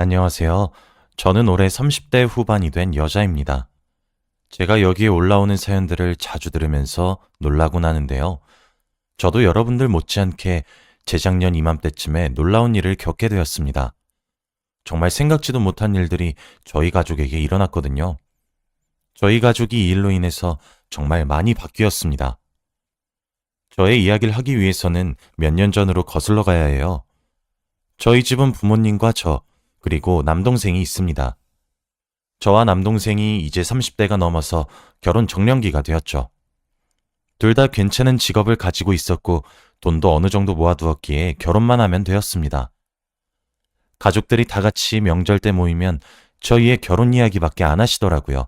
안녕하세요. 저는 올해 30대 후반이 된 여자입니다. 제가 여기에 올라오는 사연들을 자주 들으면서 놀라곤 하는데요. 저도 여러분들 못지않게 재작년 이맘때쯤에 놀라운 일을 겪게 되었습니다. 정말 생각지도 못한 일들이 저희 가족에게 일어났거든요. 저희 가족이 이 일로 인해서 정말 많이 바뀌었습니다. 저의 이야기를 하기 위해서는 몇 년 전으로 거슬러 가야 해요. 저희 집은 부모님과 저, 그리고 남동생이 있습니다. 저와 남동생이 이제 30대가 넘어서 결혼 적령기가 되었죠. 둘 다 괜찮은 직업을 가지고 있었고 돈도 어느 정도 모아두었기에 결혼만 하면 되었습니다. 가족들이 다 같이 명절 때 모이면 저희의 결혼 이야기밖에 안 하시더라고요.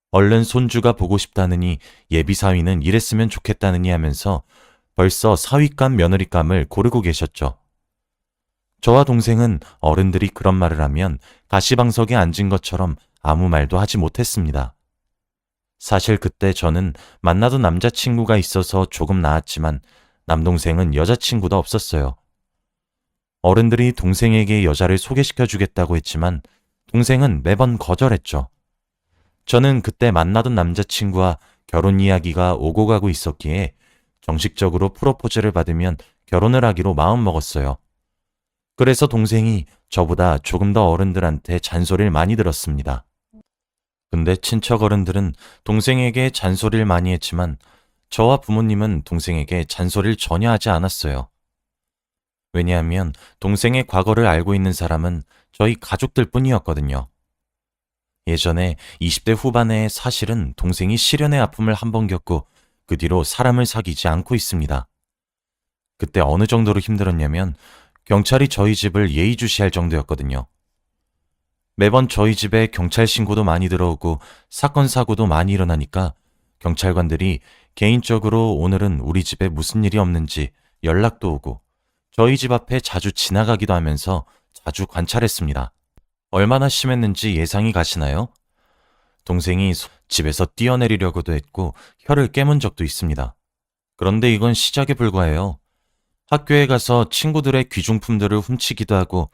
얼른 손주가 보고 싶다느니 예비 사위는 이랬으면 좋겠다느니 하면서 벌써 사위감 며느리감을 고르고 계셨죠. 저와 동생은 어른들이 그런 말을 하면 가시방석에 앉은 것처럼 아무 말도 하지 못했습니다. 사실 그때 저는 만나던 남자친구가 있어서 조금 나았지만 남동생은 여자친구도 없었어요. 어른들이 동생에게 여자를 소개시켜 주겠다고 했지만 동생은 매번 거절했죠. 저는 그때 만나던 남자친구와 결혼 이야기가 오고 가고 있었기에 정식적으로 프로포즈를 받으면 결혼을 하기로 마음먹었어요. 그래서 동생이 저보다 조금 더 어른들한테 잔소리를 많이 들었습니다. 근데 친척 어른들은 동생에게 잔소리를 많이 했지만 저와 부모님은 동생에게 잔소리를 전혀 하지 않았어요. 왜냐하면 동생의 과거를 알고 있는 사람은 저희 가족들 뿐이었거든요. 예전에 20대 후반에 사실은 동생이 실연의 아픔을 한 번 겪고 그 뒤로 사람을 사귀지 않고 있습니다. 그때 어느 정도로 힘들었냐면 경찰이 저희 집을 예의주시할 정도였거든요. 매번 저희 집에 경찰 신고도 많이 들어오고 사건 사고도 많이 일어나니까 경찰관들이 개인적으로 오늘은 우리 집에 무슨 일이 없는지 연락도 오고 저희 집 앞에 자주 지나가기도 하면서 자주 관찰했습니다. 얼마나 심했는지 예상이 가시나요? 동생이 집에서 뛰어내리려고도 했고 혀를 깨문 적도 있습니다. 그런데 이건 시작에 불과해요. 학교에 가서 친구들의 귀중품들을 훔치기도 하고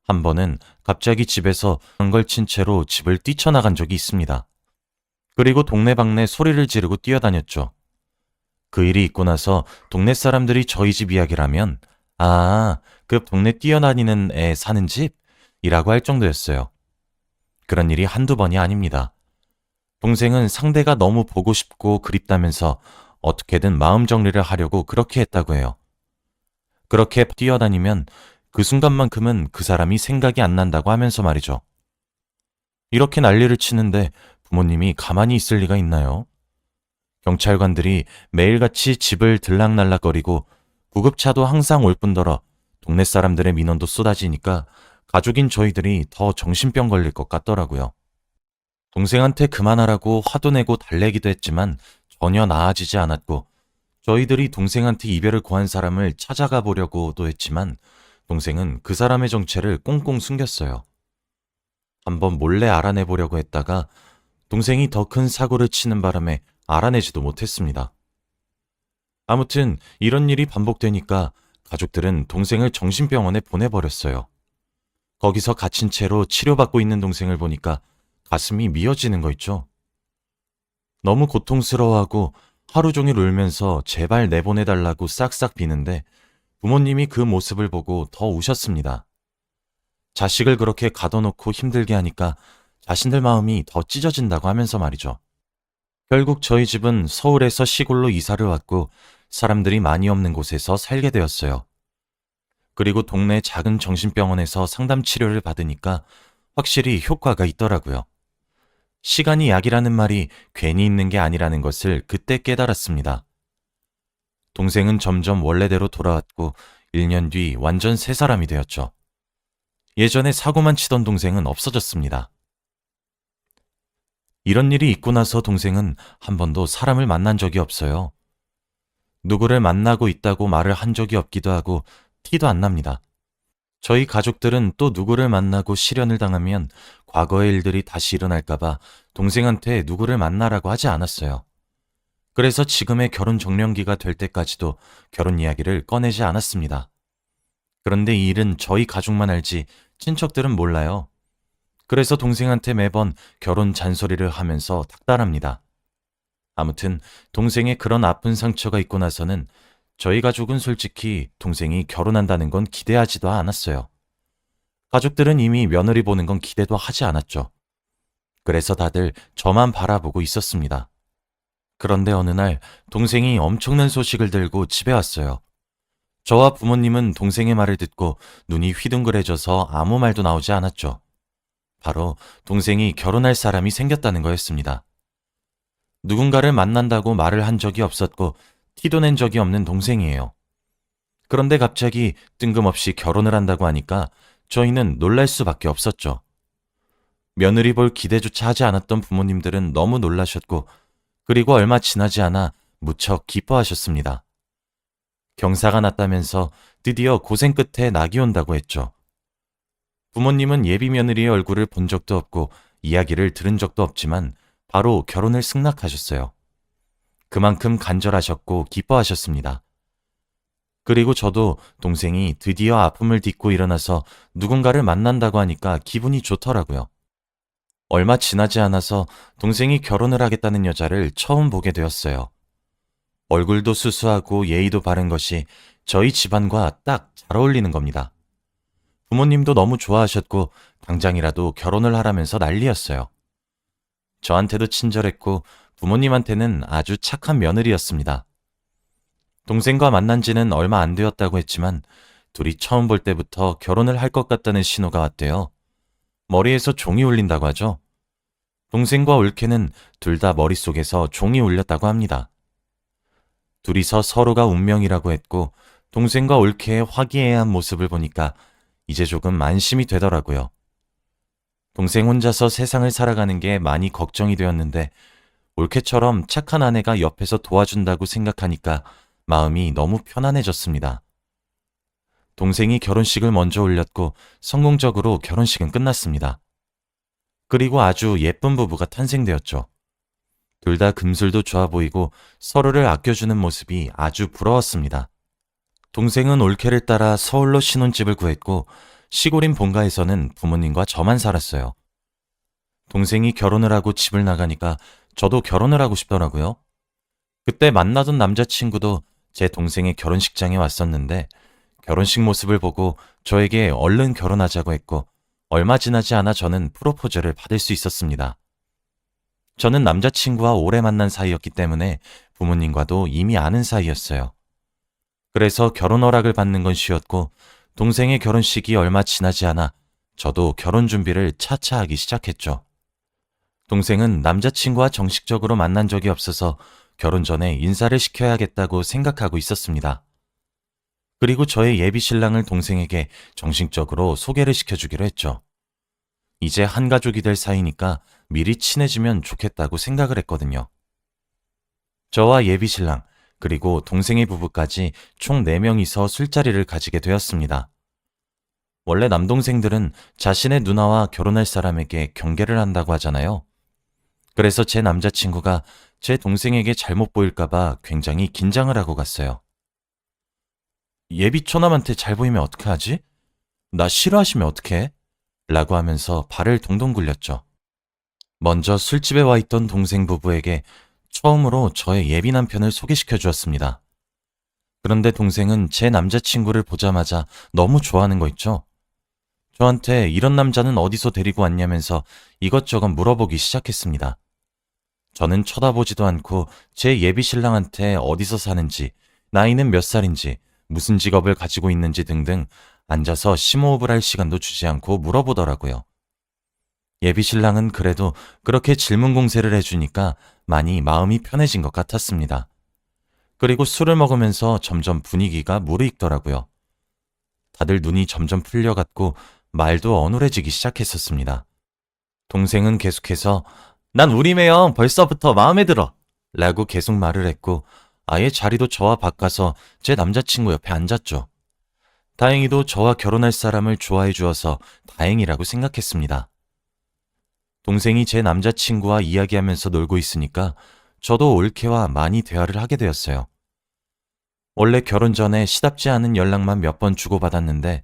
한 번은 갑자기 집에서 엉걸친 채로 집을 뛰쳐나간 적이 있습니다. 그리고 동네방네 소리를 지르고 뛰어다녔죠. 그 일이 있고 나서 동네 사람들이 저희 집 이야기를 하면 그 동네 뛰어다니는 애 사는 집? 이라고 할 정도였어요. 그런 일이 한두 번이 아닙니다. 동생은 상대가 너무 보고 싶고 그립다면서 어떻게든 마음 정리를 하려고 그렇게 했다고 해요. 그렇게 뛰어다니면 그 순간만큼은 그 사람이 생각이 안 난다고 하면서 말이죠. 이렇게 난리를 치는데 부모님이 가만히 있을 리가 있나요? 경찰관들이 매일같이 집을 들락날락거리고 구급차도 항상 올 뿐더러 동네 사람들의 민원도 쏟아지니까 가족인 저희들이 더 정신병 걸릴 것 같더라고요. 동생한테 그만하라고 화도 내고 달래기도 했지만 전혀 나아지지 않았고 저희들이 동생한테 이별을 고한 사람을 찾아가 보려고도 했지만 동생은 그 사람의 정체를 꽁꽁 숨겼어요. 한번 몰래 알아내보려고 했다가 동생이 더 큰 사고를 치는 바람에 알아내지도 못했습니다. 아무튼 이런 일이 반복되니까 가족들은 동생을 정신병원에 보내버렸어요. 거기서 갇힌 채로 치료받고 있는 동생을 보니까 가슴이 미어지는 거 있죠. 너무 고통스러워하고 하루 종일 울면서 제발 내보내달라고 싹싹 비는데 부모님이 그 모습을 보고 더 우셨습니다. 자식을 그렇게 가둬놓고 힘들게 하니까 자신들 마음이 더 찢어진다고 하면서 말이죠. 결국 저희 집은 서울에서 시골로 이사를 왔고 사람들이 많이 없는 곳에서 살게 되었어요. 그리고 동네 작은 정신병원에서 상담 치료를 받으니까 확실히 효과가 있더라고요. 시간이 약이라는 말이 괜히 있는 게 아니라는 것을 그때 깨달았습니다. 동생은 점점 원래대로 돌아왔고 1년 뒤 완전 새 사람이 되었죠. 예전에 사고만 치던 동생은 없어졌습니다. 이런 일이 있고 나서 동생은 한 번도 사람을 만난 적이 없어요. 누구를 만나고 있다고 말을 한 적이 없기도 하고 티도 안 납니다. 저희 가족들은 또 누구를 만나고 실연을 당하면 과거의 일들이 다시 일어날까봐 동생한테 누구를 만나라고 하지 않았어요. 그래서 지금의 결혼 적령기가 될 때까지도 결혼 이야기를 꺼내지 않았습니다. 그런데 이 일은 저희 가족만 알지 친척들은 몰라요. 그래서 동생한테 매번 결혼 잔소리를 하면서 닥달합니다. 아무튼 동생의 그런 아픈 상처가 있고 나서는 저희 가족은 솔직히 동생이 결혼한다는 건 기대하지도 않았어요. 가족들은 이미 며느리 보는 건 기대도 하지 않았죠. 그래서 다들 저만 바라보고 있었습니다. 그런데 어느 날 동생이 엄청난 소식을 들고 집에 왔어요. 저와 부모님은 동생의 말을 듣고 눈이 휘둥그레져서 아무 말도 나오지 않았죠. 바로 동생이 결혼할 사람이 생겼다는 거였습니다. 누군가를 만난다고 말을 한 적이 없었고 티도 낸 적이 없는 동생이에요. 그런데 갑자기 뜬금없이 결혼을 한다고 하니까 저희는 놀랄 수밖에 없었죠. 며느리 볼 기대조차 하지 않았던 부모님들은 너무 놀라셨고 그리고 얼마 지나지 않아 무척 기뻐하셨습니다. 경사가 났다면서 드디어 고생 끝에 낙이 온다고 했죠. 부모님은 예비 며느리의 얼굴을 본 적도 없고 이야기를 들은 적도 없지만 바로 결혼을 승낙하셨어요. 그만큼 간절하셨고 기뻐하셨습니다. 그리고 저도 동생이 드디어 아픔을 딛고 일어나서 누군가를 만난다고 하니까 기분이 좋더라고요. 얼마 지나지 않아서 동생이 결혼을 하겠다는 여자를 처음 보게 되었어요. 얼굴도 수수하고 예의도 바른 것이 저희 집안과 딱 잘 어울리는 겁니다. 부모님도 너무 좋아하셨고 당장이라도 결혼을 하라면서 난리였어요. 저한테도 친절했고 부모님한테는 아주 착한 며느리였습니다. 동생과 만난 지는 얼마 안 되었다고 했지만 둘이 처음 볼 때부터 결혼을 할 것 같다는 신호가 왔대요. 머리에서 종이 울린다고 하죠. 동생과 올케는 둘 다 머릿속에서 종이 울렸다고 합니다. 둘이서 서로가 운명이라고 했고 동생과 올케의 화기애애한 모습을 보니까 이제 조금 안심이 되더라고요. 동생 혼자서 세상을 살아가는 게 많이 걱정이 되었는데 올케처럼 착한 아내가 옆에서 도와준다고 생각하니까 마음이 너무 편안해졌습니다. 동생이 결혼식을 먼저 올렸고 성공적으로 결혼식은 끝났습니다. 그리고 아주 예쁜 부부가 탄생되었죠. 둘 다 금술도 좋아 보이고 서로를 아껴주는 모습이 아주 부러웠습니다. 동생은 올케를 따라 서울로 신혼집을 구했고 시골인 본가에서는 부모님과 저만 살았어요. 동생이 결혼을 하고 집을 나가니까 저도 결혼을 하고 싶더라고요. 그때 만나던 남자친구도 제 동생의 결혼식장에 왔었는데 결혼식 모습을 보고 저에게 얼른 결혼하자고 했고 얼마 지나지 않아 저는 프로포즈를 받을 수 있었습니다. 저는 남자친구와 오래 만난 사이였기 때문에 부모님과도 이미 아는 사이였어요. 그래서 결혼 허락을 받는 건 쉬웠고 동생의 결혼식이 얼마 지나지 않아 저도 결혼 준비를 차차 하기 시작했죠. 동생은 남자친구와 정식적으로 만난 적이 없어서 결혼 전에 인사를 시켜야겠다고 생각하고 있었습니다. 그리고 저의 예비 신랑을 동생에게 정식적으로 소개를 시켜주기로 했죠. 이제 한 가족이 될 사이니까 미리 친해지면 좋겠다고 생각을 했거든요. 저와 예비 신랑, 그리고 동생의 부부까지 총 4명이서 술자리를 가지게 되었습니다. 원래 남동생들은 자신의 누나와 결혼할 사람에게 경계를 한다고 하잖아요. 그래서 제 남자친구가 제 동생에게 잘못 보일까봐 굉장히 긴장을 하고 갔어요. 예비 처남한테 잘 보이면 어떡하지? 나 싫어하시면 어떡해? 라고 하면서 발을 동동 굴렸죠. 먼저 술집에 와 있던 동생 부부에게 처음으로 저의 예비 남편을 소개시켜 주었습니다. 그런데 동생은 제 남자친구를 보자마자 너무 좋아하는 거 있죠? 저한테 이런 남자는 어디서 데리고 왔냐면서 이것저것 물어보기 시작했습니다. 저는 쳐다보지도 않고 제 예비 신랑한테 어디서 사는지, 나이는 몇 살인지, 무슨 직업을 가지고 있는지 등등 앉아서 심호흡을 할 시간도 주지 않고 물어보더라고요. 예비 신랑은 그래도 그렇게 질문 공세를 해주니까 많이 마음이 편해진 것 같았습니다. 그리고 술을 먹으면서 점점 분위기가 무르익더라고요. 다들 눈이 점점 풀려갔고 말도 어눌해지기 시작했었습니다. 동생은 계속해서 난 우리 매형 벌써부터 마음에 들어 라고 계속 말을 했고 아예 자리도 저와 바꿔서 제 남자친구 옆에 앉았죠. 다행히도 저와 결혼할 사람을 좋아해 주어서 다행이라고 생각했습니다. 동생이 제 남자친구와 이야기하면서 놀고 있으니까 저도 올케와 많이 대화를 하게 되었어요. 원래 결혼 전에 시답지 않은 연락만 몇 번 주고받았는데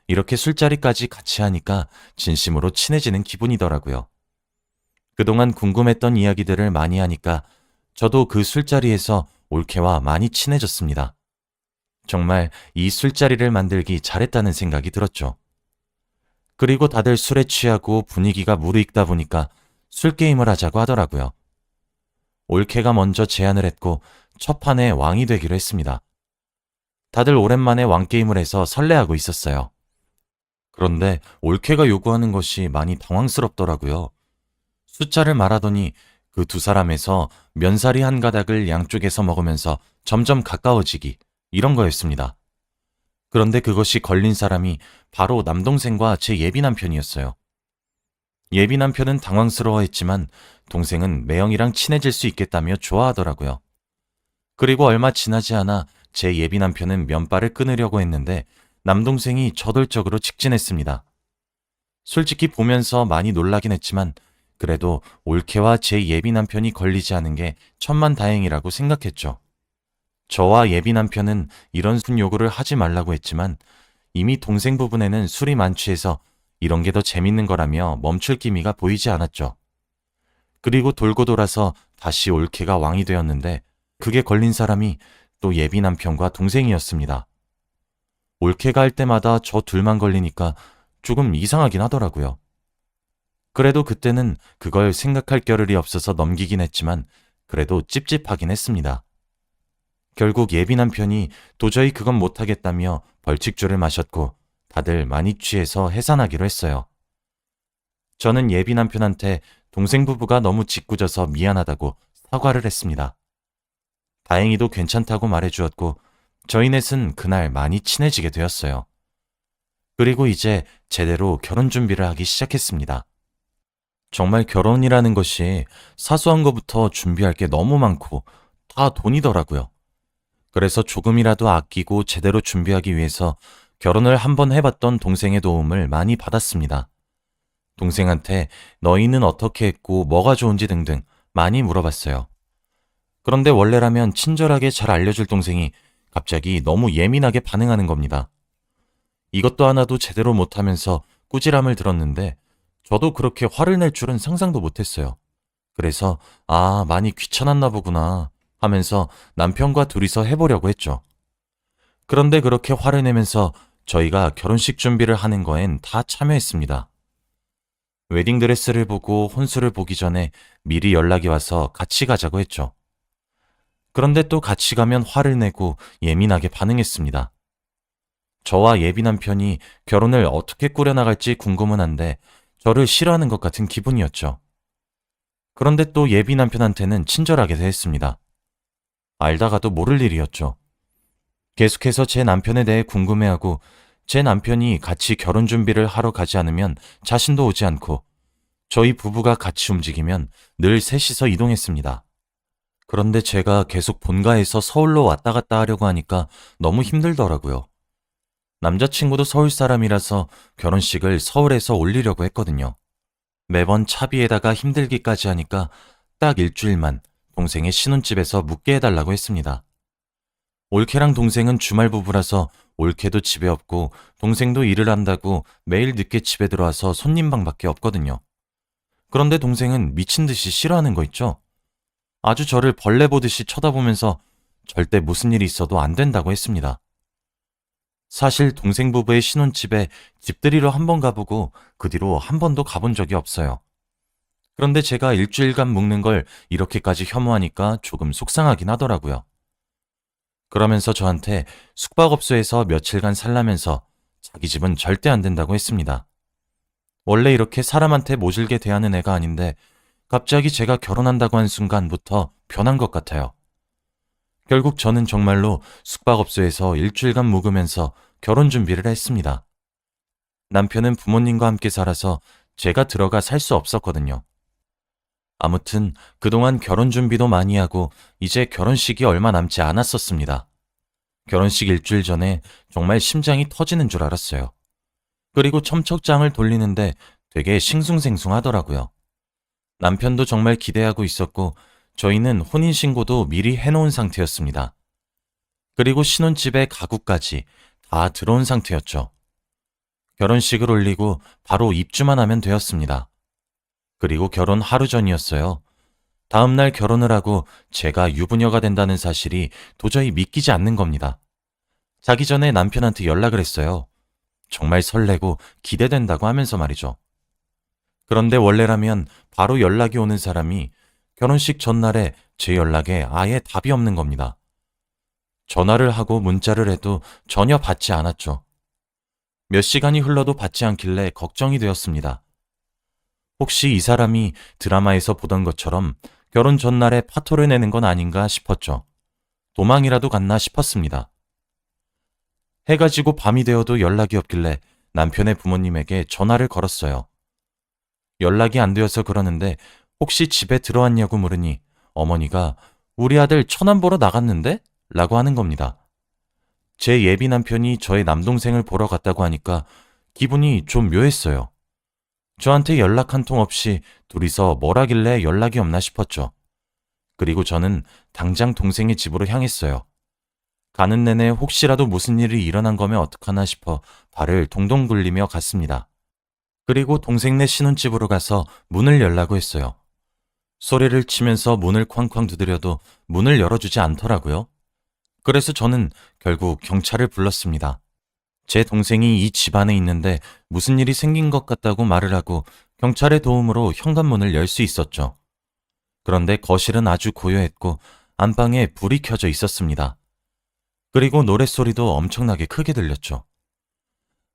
이렇게 술자리까지 같이 하니까 진심으로 친해지는 기분이더라고요. 그동안 궁금했던 이야기들을 많이 하니까 저도 그 술자리에서 올케와 많이 친해졌습니다. 정말 이 술자리를 만들기 잘했다는 생각이 들었죠. 그리고 다들 술에 취하고 분위기가 무르익다 보니까 술게임을 하자고 하더라고요. 올케가 먼저 제안을 했고 첫 판에 왕이 되기로 했습니다. 다들 오랜만에 왕게임을 해서 설레하고 있었어요. 그런데 올케가 요구하는 것이 많이 당황스럽더라고요. 숫자를 말하더니 그 두 사람에서 면사리 한 가닥을 양쪽에서 먹으면서 점점 가까워지기, 이런 거였습니다. 그런데 그것이 걸린 사람이 바로 남동생과 제 예비 남편이었어요. 예비 남편은 당황스러워했지만 동생은 매형이랑 친해질 수 있겠다며 좋아하더라고요. 그리고 얼마 지나지 않아 제 예비 남편은 면발을 끊으려고 했는데 남동생이 저돌적으로 직진했습니다. 솔직히 보면서 많이 놀라긴 했지만 그래도 올케와 제 예비 남편이 걸리지 않은 게 천만다행이라고 생각했죠. 저와 예비 남편은 이런 순 요구를 하지 말라고 했지만 이미 동생 부분에는 술이 만취해서 이런 게 더 재밌는 거라며 멈출 기미가 보이지 않았죠. 그리고 돌고 돌아서 다시 올케가 왕이 되었는데 그게 걸린 사람이 또 예비 남편과 동생이었습니다. 올케가 할 때마다 저 둘만 걸리니까 조금 이상하긴 하더라고요. 그래도 그때는 그걸 생각할 겨를이 없어서 넘기긴 했지만 그래도 찝찝하긴 했습니다. 결국 예비 남편이 도저히 그건 못하겠다며 벌칙주를 마셨고 다들 많이 취해서 해산하기로 했어요. 저는 예비 남편한테 동생 부부가 너무 짓궂어서 미안하다고 사과를 했습니다. 다행히도 괜찮다고 말해주었고 저희 넷은 그날 많이 친해지게 되었어요. 그리고 이제 제대로 결혼 준비를 하기 시작했습니다. 정말 결혼이라는 것이 사소한 것부터 준비할 게 너무 많고 다 돈이더라고요. 그래서 조금이라도 아끼고 제대로 준비하기 위해서 결혼을 한번 해봤던 동생의 도움을 많이 받았습니다. 동생한테 너희는 어떻게 했고 뭐가 좋은지 등등 많이 물어봤어요. 그런데 원래라면 친절하게 잘 알려줄 동생이 갑자기 너무 예민하게 반응하는 겁니다. 이것도 하나도 제대로 못하면서 꾸지람을 들었는데 저도 그렇게 화를 낼 줄은 상상도 못했어요. 그래서 많이 귀찮았나 보구나 하면서 남편과 둘이서 해보려고 했죠. 그런데 그렇게 화를 내면서 저희가 결혼식 준비를 하는 거엔 다 참여했습니다. 웨딩드레스를 보고 혼수를 보기 전에 미리 연락이 와서 같이 가자고 했죠. 그런데 또 같이 가면 화를 내고 예민하게 반응했습니다. 저와 예비 남편이 결혼을 어떻게 꾸려나갈지 궁금은 한데 저를 싫어하는 것 같은 기분이었죠. 그런데 또 예비 남편한테는 친절하게 대했습니다. 알다가도 모를 일이었죠. 계속해서 제 남편에 대해 궁금해하고 제 남편이 같이 결혼 준비를 하러 가지 않으면 자신도 오지 않고 저희 부부가 같이 움직이면 늘 셋이서 이동했습니다. 그런데 제가 계속 본가에서 서울로 왔다 갔다 하려고 하니까 너무 힘들더라고요. 남자친구도 서울 사람이라서 결혼식을 서울에서 올리려고 했거든요. 매번 차비에다가 힘들기까지 하니까 딱 일주일만 동생의 신혼집에서 묵게 해달라고 했습니다. 올케랑 동생은 주말 부부라서 올케도 집에 없고 동생도 일을 한다고 매일 늦게 집에 들어와서 손님 방밖에 없거든요. 그런데 동생은 미친 듯이 싫어하는 거 있죠? 아주 저를 벌레 보듯이 쳐다보면서 절대 무슨 일이 있어도 안 된다고 했습니다. 사실 동생 부부의 신혼집에 집들이로 한 번 가보고 그 뒤로 한 번도 가본 적이 없어요. 그런데 제가 일주일간 묵는 걸 이렇게까지 혐오하니까 조금 속상하긴 하더라고요. 그러면서 저한테 숙박업소에서 며칠간 살라면서 자기 집은 절대 안 된다고 했습니다. 원래 이렇게 사람한테 모질게 대하는 애가 아닌데 갑자기 제가 결혼한다고 한 순간부터 변한 것 같아요. 결국 저는 정말로 숙박업소에서 일주일간 묵으면서 결혼 준비를 했습니다. 남편은 부모님과 함께 살아서 제가 들어가 살 수 없었거든요. 아무튼 그동안 결혼 준비도 많이 하고 이제 결혼식이 얼마 남지 않았었습니다. 결혼식 일주일 전에 정말 심장이 터지는 줄 알았어요. 그리고 첨척장을 돌리는데 되게 싱숭생숭하더라고요. 남편도 정말 기대하고 있었고 저희는 혼인신고도 미리 해놓은 상태였습니다. 그리고 신혼집에 가구까지 다 들어온 상태였죠. 결혼식을 올리고 바로 입주만 하면 되었습니다. 그리고 결혼 하루 전이었어요. 다음날 결혼을 하고 제가 유부녀가 된다는 사실이 도저히 믿기지 않는 겁니다. 자기 전에 남편한테 연락을 했어요. 정말 설레고 기대된다고 하면서 말이죠. 그런데 원래라면 바로 연락이 오는 사람이 결혼식 전날에 제 연락에 아예 답이 없는 겁니다. 전화를 하고 문자를 해도 전혀 받지 않았죠. 몇 시간이 흘러도 받지 않길래 걱정이 되었습니다. 혹시 이 사람이 드라마에서 보던 것처럼 결혼 전날에 파토를 내는 건 아닌가 싶었죠. 도망이라도 갔나 싶었습니다. 해가 지고 밤이 되어도 연락이 없길래 남편의 부모님에게 전화를 걸었어요. 연락이 안 되어서 그러는데 혹시 집에 들어왔냐고 물으니 어머니가 우리 아들 처남 보러 나갔는데? 라고 하는 겁니다. 제 예비 남편이 저의 남동생을 보러 갔다고 하니까 기분이 좀 묘했어요. 저한테 연락 한 통 없이 둘이서 뭘 하길래 연락이 없나 싶었죠. 그리고 저는 당장 동생의 집으로 향했어요. 가는 내내 혹시라도 무슨 일이 일어난 거면 어떡하나 싶어 발을 동동 굴리며 갔습니다. 그리고 동생네 신혼집으로 가서 문을 열라고 했어요. 소리를 치면서 문을 쾅쾅 두드려도 문을 열어주지 않더라고요. 그래서 저는 결국 경찰을 불렀습니다. 제 동생이 이 집 안에 있는데 무슨 일이 생긴 것 같다고 말을 하고 경찰의 도움으로 현관문을 열 수 있었죠. 그런데 거실은 아주 고요했고 안방에 불이 켜져 있었습니다. 그리고 노랫소리도 엄청나게 크게 들렸죠.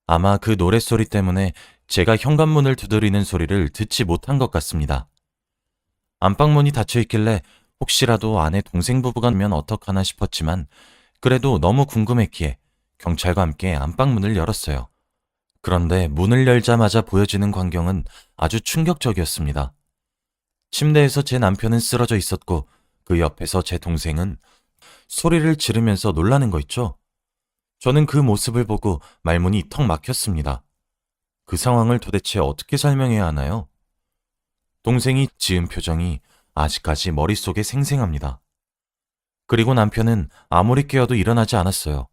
아마 그 노랫소리 때문에 제가 현관문을 두드리는 소리를 듣지 못한 것 같습니다. 안방문이 닫혀 있길래 혹시라도 안에 동생 부부가 면 어떡하나 싶었지만 그래도 너무 궁금했기에 경찰과 함께 안방문을 열었어요. 그런데 문을 열자마자 보여지는 광경은 아주 충격적이었습니다. 침대에서 제 남편은 쓰러져 있었고 그 옆에서 제 동생은 소리를 지르면서 놀라는 거 있죠? 저는 그 모습을 보고 말문이 턱 막혔습니다. 그 상황을 도대체 어떻게 설명해야 하나요? 동생이 지은 표정이 아직까지 머릿속에 생생합니다. 그리고 남편은 아무리 깨어도 일어나지 않았어요.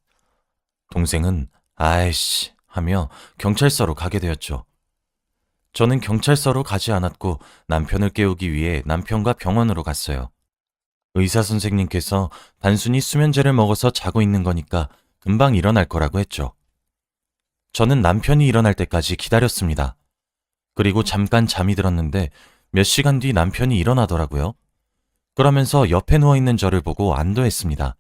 동생은 아이씨 하며 경찰서로 가게 되었죠. 저는 경찰서로 가지 않았고 남편을 깨우기 위해 남편과 병원으로 갔어요. 의사 선생님께서 단순히 수면제를 먹어서 자고 있는 거니까 금방 일어날 거라고 했죠. 저는 남편이 일어날 때까지 기다렸습니다. 그리고 잠깐 잠이 들었는데 몇 시간 뒤 남편이 일어나더라고요. 그러면서 옆에 누워있는 저를 보고 안도했습니다.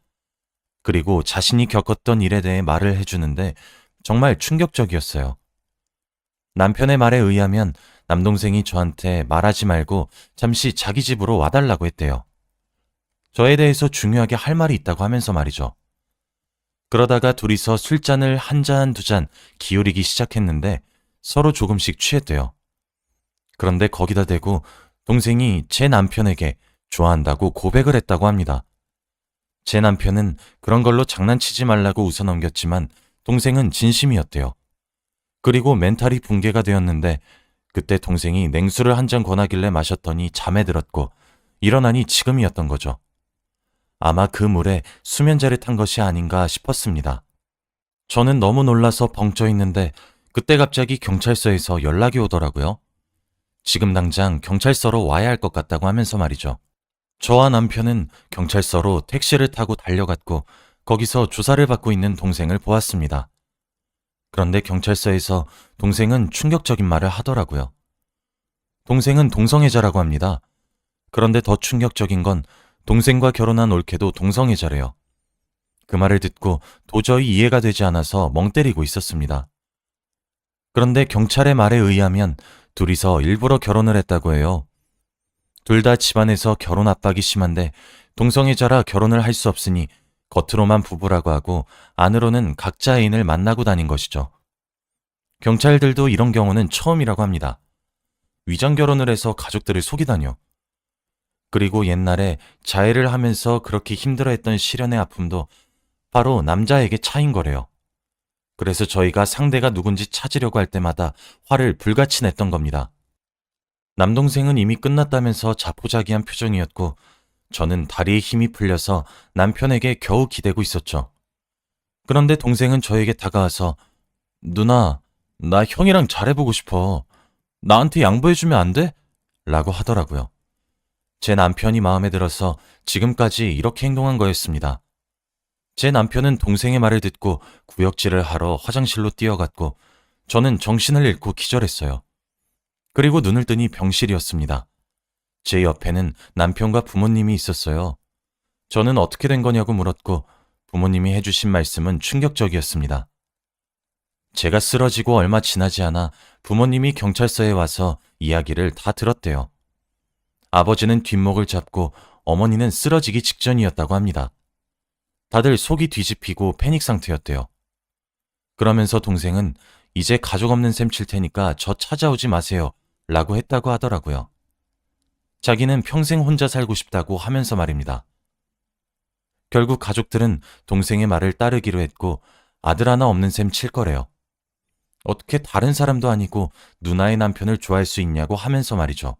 그리고 자신이 겪었던 일에 대해 말을 해주는데 정말 충격적이었어요. 남편의 말에 의하면 남동생이 저한테 말하지 말고 잠시 자기 집으로 와달라고 했대요. 저에 대해서 중요하게 할 말이 있다고 하면서 말이죠. 그러다가 둘이서 술잔을 한 잔, 두 잔 기울이기 시작했는데 서로 조금씩 취했대요. 그런데 거기다 대고 동생이 제 남편에게 좋아한다고 고백을 했다고 합니다. 제 남편은 그런 걸로 장난치지 말라고 웃어넘겼지만 동생은 진심이었대요. 그리고 멘탈이 붕괴가 되었는데 그때 동생이 냉수를 한 잔 권하길래 마셨더니 잠에 들었고 일어나니 지금이었던 거죠. 아마 그 물에 수면제를 탄 것이 아닌가 싶었습니다. 저는 너무 놀라서 벙쪄 있는데 그때 갑자기 경찰서에서 연락이 오더라고요. 지금 당장 경찰서로 와야 할 것 같다고 하면서 말이죠. 저와 남편은 경찰서로 택시를 타고 달려갔고 거기서 조사를 받고 있는 동생을 보았습니다. 그런데 경찰서에서 동생은 충격적인 말을 하더라고요. 동생은 동성애자라고 합니다. 그런데 더 충격적인 건 동생과 결혼한 올케도 동성애자래요. 그 말을 듣고 도저히 이해가 되지 않아서 멍 때리고 있었습니다. 그런데 경찰의 말에 의하면 둘이서 일부러 결혼을 했다고 해요. 둘 다 집안에서 결혼 압박이 심한데 동성애자라 결혼을 할 수 없으니 겉으로만 부부라고 하고 안으로는 각자 애인을 만나고 다닌 것이죠. 경찰들도 이런 경우는 처음이라고 합니다. 위장 결혼을 해서 가족들을 속이다뇨. 그리고 옛날에 자해를 하면서 그렇게 힘들어했던 시련의 아픔도 바로 남자에게 차인 거래요. 그래서 저희가 상대가 누군지 찾으려고 할 때마다 화를 불같이 냈던 겁니다. 남동생은 이미 끝났다면서 자포자기한 표정이었고 저는 다리에 힘이 풀려서 남편에게 겨우 기대고 있었죠. 그런데 동생은 저에게 다가와서 누나, 나 형이랑 잘해보고 싶어. 나한테 양보해주면 안 돼? 라고 하더라고요. 제 남편이 마음에 들어서 지금까지 이렇게 행동한 거였습니다. 제 남편은 동생의 말을 듣고 구역질을 하러 화장실로 뛰어갔고 저는 정신을 잃고 기절했어요. 그리고 눈을 뜨니 병실이었습니다. 제 옆에는 남편과 부모님이 있었어요. 저는 어떻게 된 거냐고 물었고 부모님이 해주신 말씀은 충격적이었습니다. 제가 쓰러지고 얼마 지나지 않아 부모님이 경찰서에 와서 이야기를 다 들었대요. 아버지는 뒷목을 잡고 어머니는 쓰러지기 직전이었다고 합니다. 다들 속이 뒤집히고 패닉 상태였대요. 그러면서 동생은 이제 가족 없는 셈 칠 테니까 저 찾아오지 마세요 라고 했다고 하더라고요. 자기는 평생 혼자 살고 싶다고 하면서 말입니다. 결국 가족들은 동생의 말을 따르기로 했고 아들 하나 없는 셈 칠 거래요. 어떻게 다른 사람도 아니고 누나의 남편을 좋아할 수 있냐고 하면서 말이죠.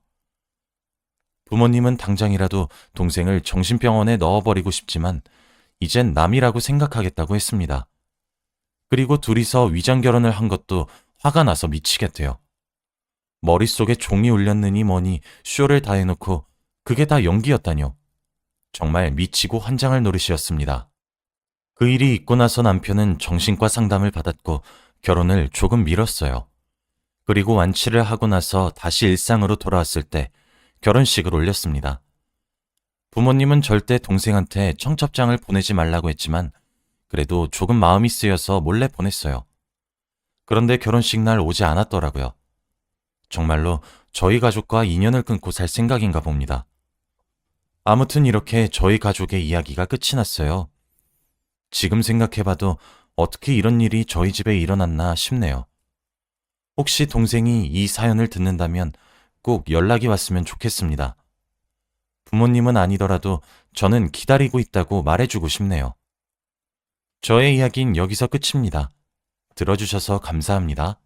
부모님은 당장이라도 동생을 정신병원에 넣어버리고 싶지만 이젠 남이라고 생각하겠다고 했습니다. 그리고 둘이서 위장 결혼을 한 것도 화가 나서 미치겠대요. 머릿속에 종이 울렸느니 뭐니 쇼를 다 해놓고 그게 다 연기였다뇨. 정말 미치고 환장할 노릇이었습니다. 그 일이 있고 나서 남편은 정신과 상담을 받았고 결혼을 조금 미뤘어요. 그리고 완치를 하고 나서 다시 일상으로 돌아왔을 때 결혼식을 올렸습니다. 부모님은 절대 동생한테 청첩장을 보내지 말라고 했지만 그래도 조금 마음이 쓰여서 몰래 보냈어요. 그런데 결혼식 날 오지 않았더라고요. 정말로 저희 가족과 인연을 끊고 살 생각인가 봅니다. 아무튼 이렇게 저희 가족의 이야기가 끝이 났어요. 지금 생각해봐도 어떻게 이런 일이 저희 집에 일어났나 싶네요. 혹시 동생이 이 사연을 듣는다면 꼭 연락이 왔으면 좋겠습니다. 부모님은 아니더라도 저는 기다리고 있다고 말해주고 싶네요. 저의 이야기는 여기서 끝입니다. 들어주셔서 감사합니다.